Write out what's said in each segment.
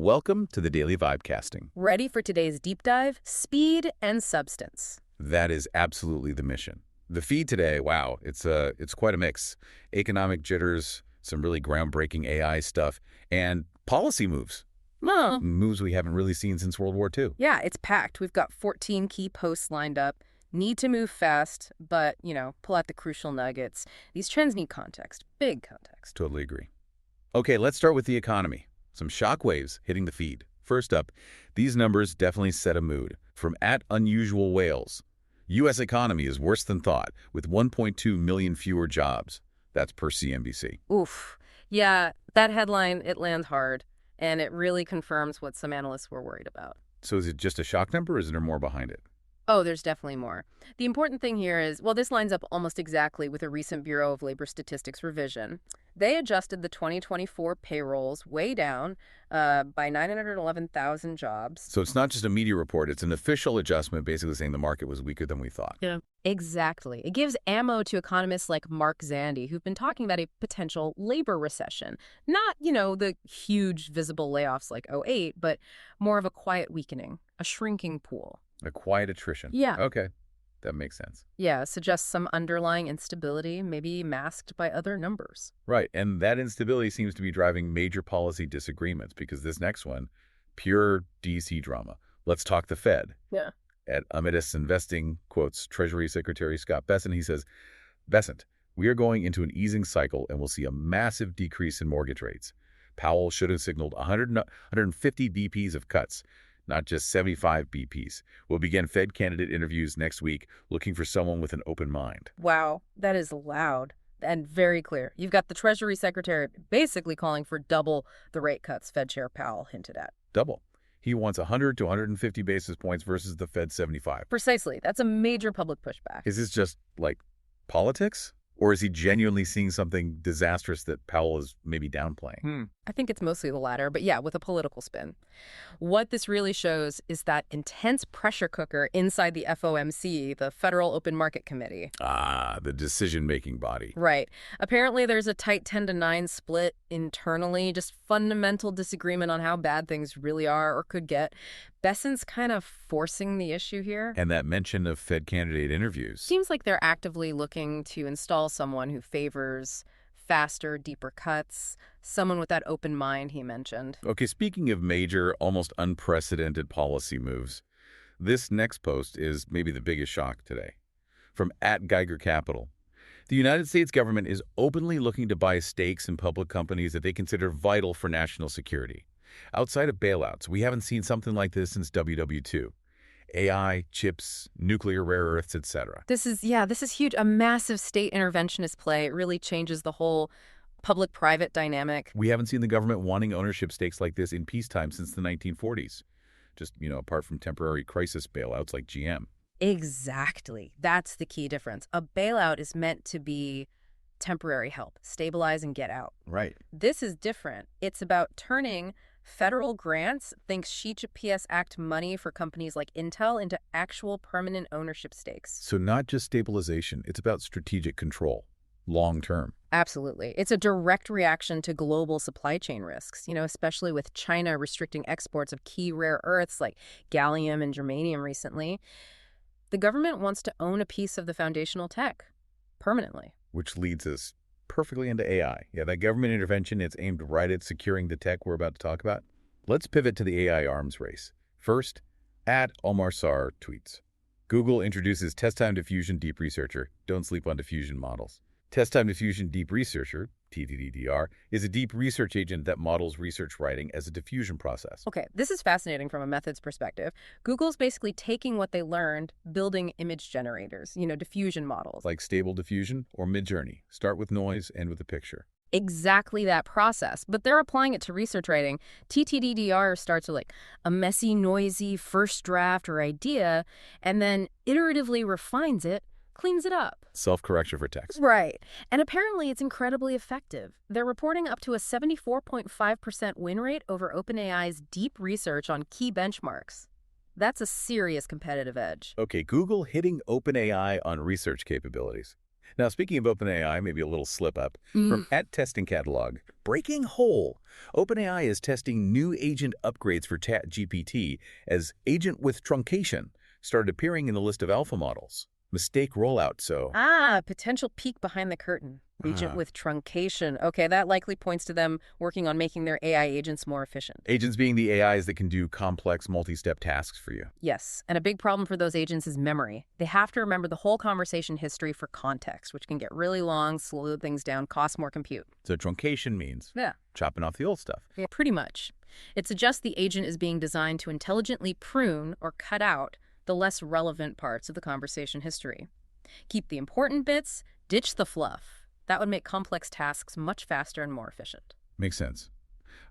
Welcome to the Daily Vibecasting. Ready for today's deep dive? Speed and substance. That is absolutely the mission. The feed today, wow, it's quite a mix. Economic jitters, some really groundbreaking AI stuff, and policy moves. Moves we haven't really seen since World War II. Yeah, it's packed. We've got 14 key posts lined up. Need to move fast, but, pull out the crucial nuggets. These trends need context, big context. Totally agree. Okay, let's start with the economy. Some shockwaves hitting the feed. First up, these numbers definitely set a mood. From @unusual whales, U.S. economy is worse than thought, with 1.2 million fewer jobs. That's per CNBC. Oof. Yeah, that headline, it lands hard, and it really confirms what some analysts were worried about. So is it just a shock number, or is there more behind it? Oh, there's definitely more. The important thing here is, well, this lines up almost exactly with a recent Bureau of Labor Statistics revision. They adjusted the 2024 payrolls way down by 911,000 jobs. So it's not just a media report, it's an official adjustment basically saying the market was weaker than we thought. Yeah. Exactly. It gives ammo to economists like Mark Zandi, who've been talking about a potential labor recession. Not, the huge visible layoffs like '08, but more of a quiet weakening, a shrinking pool. A quiet attrition. Yeah. Okay, that makes sense. Yeah, suggests some underlying instability, maybe masked by other numbers. Right, and that instability seems to be driving major policy disagreements because this next one, pure DC drama. Let's talk the Fed. Yeah. At Amidus Investing, quotes Treasury Secretary Scott Bessent, he says, Bessent, we are going into an easing cycle and we'll see a massive decrease in mortgage rates. Powell should have signaled 150 BPs of cuts, not just 75 BPs. We'll begin Fed candidate interviews next week looking for someone with an open mind. Wow, that is loud and very clear. You've got the Treasury Secretary basically calling for double the rate cuts Fed Chair Powell hinted at. Double. He wants 100 to 150 basis points versus the Fed's 75. Precisely. That's a major public pushback. Is this just, politics? Or is he genuinely seeing something disastrous that Powell is maybe downplaying? I think it's mostly the latter, but yeah, with a political spin. What this really shows is that intense pressure cooker inside the FOMC, the Federal Open Market Committee. Ah, the decision-making body. Right. Apparently there's a tight 10-9 split internally, just fundamental disagreement on how bad things really are or could get. Bessent's kind of forcing the issue here. And that mention of Fed candidate interviews. Seems like they're actively looking to install someone who favors faster, deeper cuts, someone with that open mind he mentioned. Okay, speaking of major, almost unprecedented policy moves, this next post is maybe the biggest shock today. From @Geiger Capital. The United States government is openly looking to buy stakes in public companies that they consider vital for national security. Outside of bailouts, we haven't seen something like this since WW2. AI, chips, nuclear rare earths, etc. This is huge. A massive state interventionist play. It really changes the whole public-private dynamic. We haven't seen the government wanting ownership stakes like this in peacetime since the 1940s. Just, apart from temporary crisis bailouts like GM. Exactly. That's the key difference. A bailout is meant to be temporary help, stabilize and get out. Right. This is different. It's about turning federal grants, think PS Act money for companies like Intel, into actual permanent ownership stakes. So not just stabilization, it's about strategic control, long term. Absolutely. It's a direct reaction to global supply chain risks, especially with China restricting exports of key rare earths like gallium and germanium recently. The government wants to own a piece of the foundational tech permanently. Which leads us perfectly into AI. Yeah, that government intervention, it's aimed right at securing the tech we're about to talk about. Let's pivot to the AI arms race. First, @OmarSar tweets. Google introduces Test-Time Diffusion Deep Researcher. Don't sleep on diffusion models. Test-Time Diffusion Deep Researcher, TDDR, is a deep research agent that models research writing as a diffusion process. Okay, this is fascinating from a methods perspective. Google's basically taking what they learned, building image generators, diffusion models. Like Stable Diffusion or Midjourney. Start with noise, end with a picture. Exactly that process, but they're applying it to research writing. TTDDR starts with a messy, noisy first draft or idea, and then iteratively refines it, cleans it up. Self-correction for text. Right. And apparently it's incredibly effective. They're reporting up to a 74.5% win rate over OpenAI's deep research on key benchmarks. That's a serious competitive edge. Okay, Google hitting OpenAI on research capabilities. Now, speaking of OpenAI, maybe a little slip-up. Mm. From @testing catalog, breaking whole. OpenAI is testing new agent upgrades for ChatGPT as agent with truncation started appearing in the list of alpha models. Mistake rollout, so. Potential peek behind the curtain. Agent Ah. with truncation. Okay, that likely points to them working on making their AI agents more efficient. Agents being the AIs that can do complex multi-step tasks for you. Yes, and a big problem for those agents is memory. They have to remember the whole conversation history for context, which can get really long, slow things down, cost more compute. So truncation means Yeah. chopping off the old stuff. Yeah, pretty much. It suggests the agent is being designed to intelligently prune or cut out the less relevant parts of the conversation history. Keep the important bits, ditch the fluff. That would make complex tasks much faster and more efficient. Makes sense.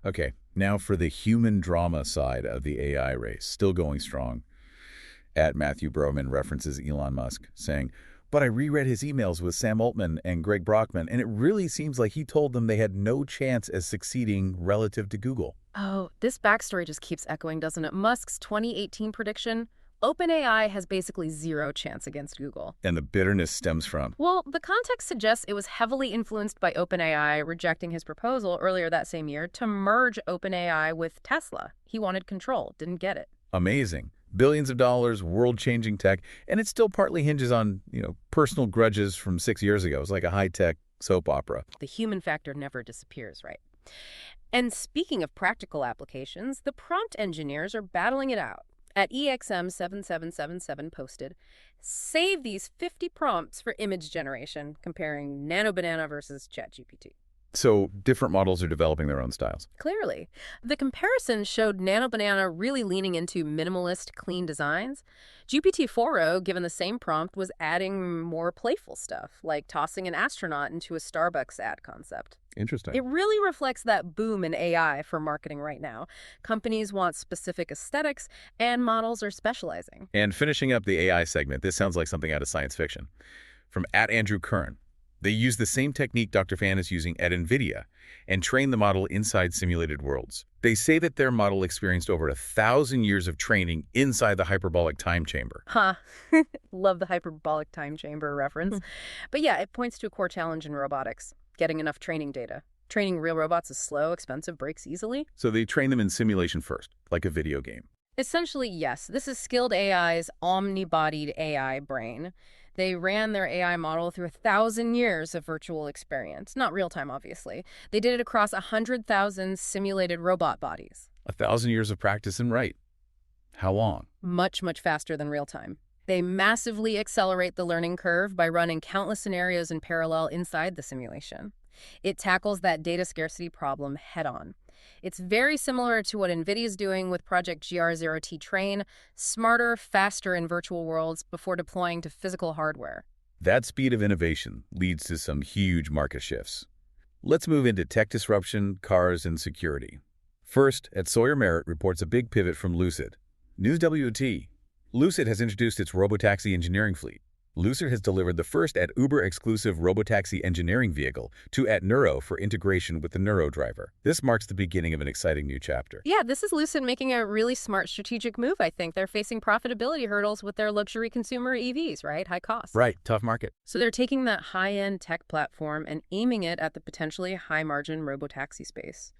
Okay, now for the human drama side of the AI race, still going strong. Matthew Broman references Elon Musk, saying, "But I reread his emails with Sam Altman and Greg Brockman, and it really seems like he told them they had no chance as succeeding relative to Google." Oh, this backstory just keeps echoing, doesn't it? Musk's 2018 prediction, OpenAI has basically zero chance against Google. And the bitterness stems from. Well, the context suggests it was heavily influenced by OpenAI rejecting his proposal earlier that same year to merge OpenAI with Tesla. He wanted control, didn't get it. Amazing. Billions of dollars, world-changing tech, and it still partly hinges on, personal grudges from 6 years ago. It's like a high-tech soap opera. The human factor never disappears, right? And speaking of practical applications, the prompt engineers are battling it out. At EXM7777 posted, save these 50 prompts for image generation, comparing Nano Banana versus ChatGPT. So different models are developing their own styles. Clearly. The comparison showed Nano Banana really leaning into minimalist, clean designs. GPT-4o, given the same prompt, was adding more playful stuff, like tossing an astronaut into a Starbucks ad concept. Interesting. It really reflects that boom in AI for marketing right now. Companies want specific aesthetics, and models are specializing. And finishing up the AI segment, this sounds like something out of science fiction. From @Andrew Kern. They use the same technique Dr. Fan is using at NVIDIA and train the model inside simulated worlds. They say that their model experienced over 1,000 years of training inside the hyperbolic time chamber. Huh. Love the hyperbolic time chamber reference. But yeah, it points to a core challenge in robotics, getting enough training data. Training real robots is slow, expensive, breaks easily. So they train them in simulation first, like a video game. Essentially, yes. This is Skild AI's omni-bodied AI brain. They ran their AI model through 1,000 years of virtual experience. Not real-time, obviously. They did it across 100,000 simulated robot bodies. 1,000 years of practice and right. How long? Much, much faster than real-time. They massively accelerate the learning curve by running countless scenarios in parallel inside the simulation. It tackles that data scarcity problem head-on. It's very similar to what NVIDIA's doing with Project GR0T Train, smarter, faster in virtual worlds before deploying to physical hardware. That speed of innovation leads to some huge market shifts. Let's move into tech disruption, cars, and security. First, at Sawyer Merritt reports a big pivot from Lucid. News WT. Lucid has introduced its robotaxi engineering fleet. Lucid has delivered the first Uber-exclusive robotaxi engineering vehicle to Nuro for integration with the Nuro driver. This marks the beginning of an exciting new chapter. Yeah, this is Lucid making a really smart strategic move, I think. They're facing profitability hurdles with their luxury consumer EVs, right? High costs. Right, tough market. So they're taking that high-end tech platform and aiming it at the potentially high-margin robotaxi space.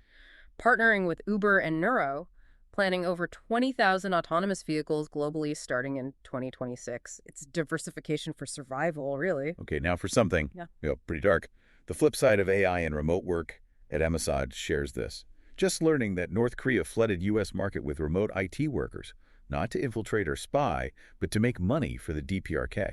Partnering with Uber and Nuro, planning over 20,000 autonomous vehicles globally starting in 2026. It's diversification for survival, really. Okay, now for something pretty dark. The flip side of AI and remote work at Emisad shares this. Just learning that North Korea flooded U.S. market with remote IT workers, not to infiltrate or spy, but to make money for the DPRK.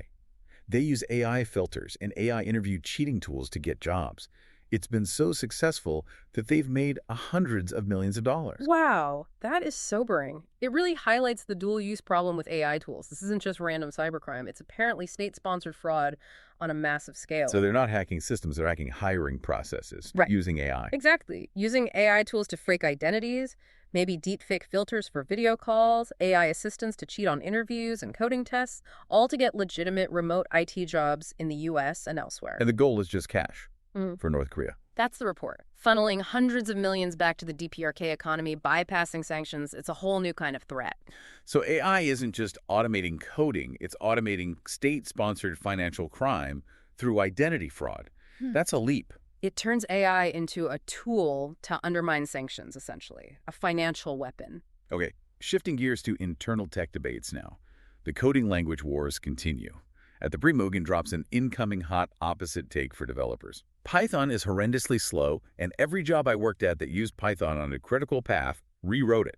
They use AI filters and AI interview cheating tools to get jobs. It's been so successful that they've made hundreds of millions of dollars. Wow, that is sobering. It really highlights the dual-use problem with AI tools. This isn't just random cybercrime. It's apparently state-sponsored fraud on a massive scale. So they're not hacking systems, they're hacking hiring processes using AI. Exactly. Using AI tools to fake identities, maybe deepfake filters for video calls, AI assistants to cheat on interviews and coding tests, all to get legitimate remote IT jobs in the U.S. and elsewhere. And the goal is just cash. For North Korea. That's the report. Funneling hundreds of millions back to the DPRK economy, bypassing sanctions, it's a whole new kind of threat. So AI isn't just automating coding, it's automating state-sponsored financial crime through identity fraud. That's a leap. It turns AI into a tool to undermine sanctions, essentially, a financial weapon. Okay, shifting gears to internal tech debates now. The coding language wars continue. At the Pre-Mogan drops an incoming hot opposite take for developers. Python is horrendously slow, and every job I worked at that used Python on a critical path rewrote it.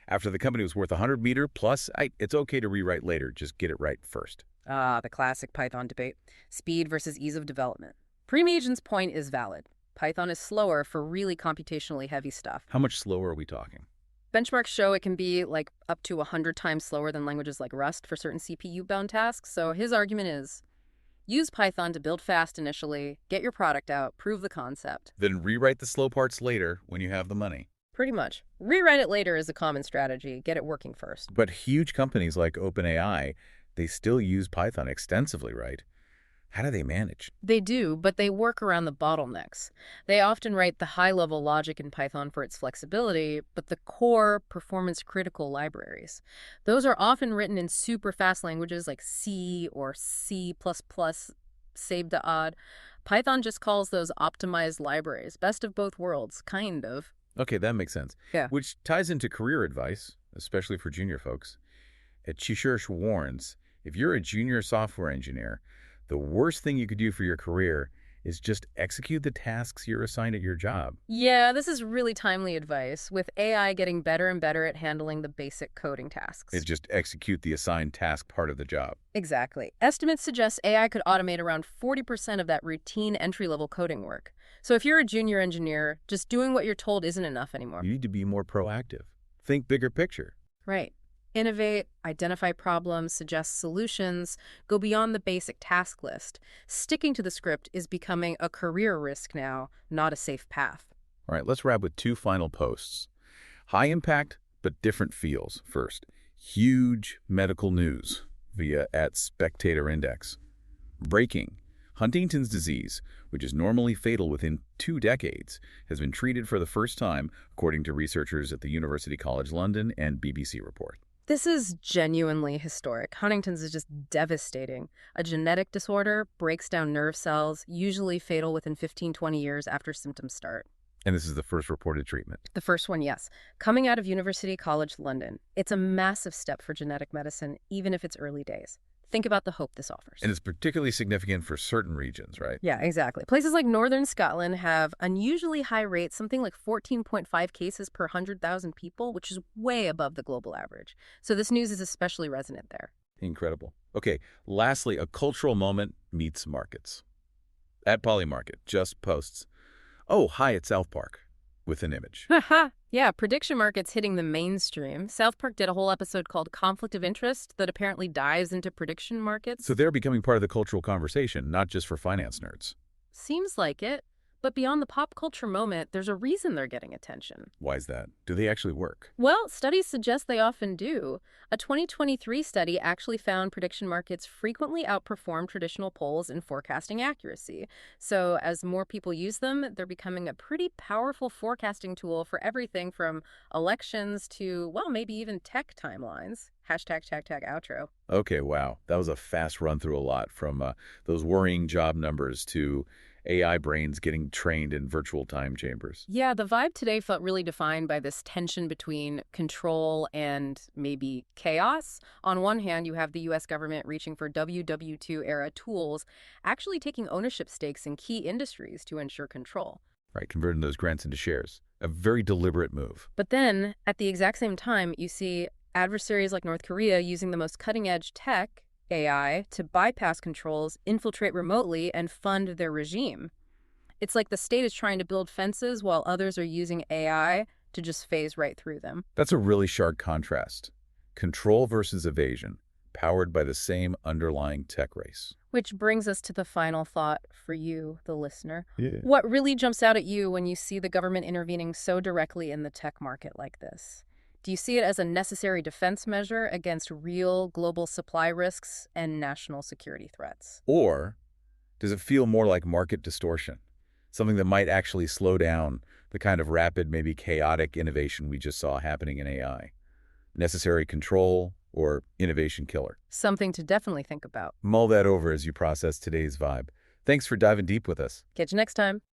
After the company was worth 100 meter plus, it's okay to rewrite later, just get it right first. Ah, the classic Python debate. Speed versus ease of development. Pre-Mogan's point is valid. Python is slower for really computationally heavy stuff. How much slower are we talking? Benchmarks show it can be like up to 100 times slower than languages like Rust for certain CPU-bound tasks. So his argument is, use Python to build fast initially, get your product out, prove the concept. Then rewrite the slow parts later when you have the money. Pretty much. Rewrite it later is a common strategy. Get it working first. But huge companies like OpenAI, they still use Python extensively, right? How do they manage? They do, but they work around the bottlenecks. They often write the high-level logic in Python for its flexibility, but the core performance-critical libraries. Those are often written in super fast languages like C or C++, save the odd. Python just calls those optimized libraries. Best of both worlds, kind of. Okay, that makes sense. Yeah. Which ties into career advice, especially for junior folks. At Chishursh warns, if you're a junior software engineer, the worst thing you could do for your career is just execute the tasks you're assigned at your job. Yeah, this is really timely advice, with AI getting better and better at handling the basic coding tasks. It's just execute the assigned task part of the job. Exactly. Estimates suggest AI could automate around 40% of that routine entry-level coding work. So if you're a junior engineer, just doing what you're told isn't enough anymore. You need to be more proactive. Think bigger picture. Right. Innovate, identify problems, suggest solutions, go beyond the basic task list. Sticking to the script is becoming a career risk now, not a safe path. All right, let's wrap with two final posts. High impact, but different feels. First, huge medical news via @Spectator Index. Breaking. Huntington's disease, which is normally fatal within 2 decades, has been treated for the first time, according to researchers at the University College London and BBC report. This is genuinely historic. Huntington's is just devastating. A genetic disorder breaks down nerve cells, usually fatal within 15-20 years after symptoms start. And this is the first reported treatment. The first one, yes. Coming out of University College London. It's a massive step for genetic medicine, even if it's early days. Think about the hope this offers. And it's particularly significant for certain regions, right? Yeah, exactly. Places like northern Scotland have unusually high rates, something like 14.5 cases per 100,000 people, which is way above the global average. So this news is especially resonant there. Incredible. Okay, lastly, a cultural moment meets markets. At Polymarket just posts, "Oh, hi at South Park," with an image. Haha. Yeah, prediction markets hitting the mainstream. South Park did a whole episode called Conflict of Interest that apparently dives into prediction markets. So they're becoming part of the cultural conversation, not just for finance nerds. Seems like it. But beyond the pop culture moment, there's a reason they're getting attention. Why is that? Do they actually work? Well, studies suggest they often do. A 2023 study actually found prediction markets frequently outperform traditional polls in forecasting accuracy. So as more people use them, they're becoming a pretty powerful forecasting tool for everything from elections to, well, maybe even tech timelines. Hashtag outro. Okay, wow. That was a fast run through a lot, from those worrying job numbers to AI brains getting trained in virtual time chambers. Yeah, the vibe today felt really defined by this tension between control and maybe chaos. On one hand, you have the U.S. government reaching for WW2-era tools, actually taking ownership stakes in key industries to ensure control. Right, converting those grants into shares. A very deliberate move. But then, at the exact same time, you see adversaries like North Korea using the most cutting-edge tech, AI, to bypass controls, infiltrate remotely, and fund their regime. It's like the state is trying to build fences while others are using AI to just phase right through them. That's a really sharp contrast. Control versus evasion, powered by the same underlying tech race. Which brings us to the final thought for you, the listener. Yeah. What really jumps out at you when you see the government intervening so directly in the tech market like this? Do you see it as a necessary defense measure against real global supply risks and national security threats? Or does it feel more like market distortion? Something that might actually slow down the kind of rapid, maybe chaotic innovation we just saw happening in AI? Necessary control or innovation killer? Something to definitely think about. Mull that over as you process today's vibe. Thanks for diving deep with us. Catch you next time.